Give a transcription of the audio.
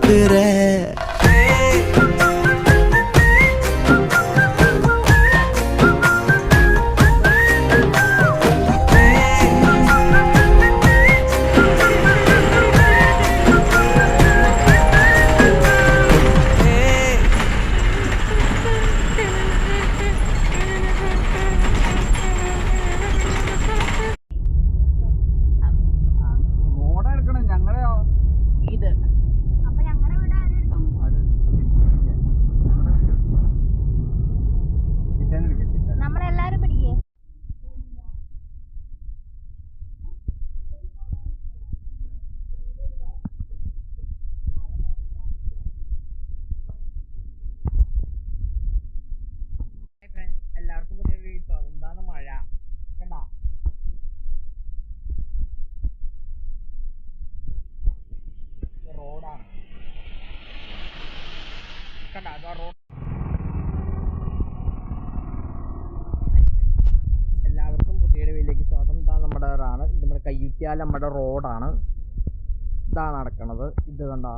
பாக்குற എല്ലാവർക്കും പുതിയ വീഡിയോ. എന്താണ് മഴ കണ്ടാ, റോഡാണ് കണ്ടാ, അതാ റോഡ്. എല്ലാവർക്കും പുതിയ വീഡിയോയിലേക്ക് സ്വാഗതം. ഇതാ നമ്മുടെ കയ്യുറ്റിയാൽ നമ്മുടെ റോഡാണ്. ഇതാണ് നടക്കണത്. ഇത് കണ്ടാ,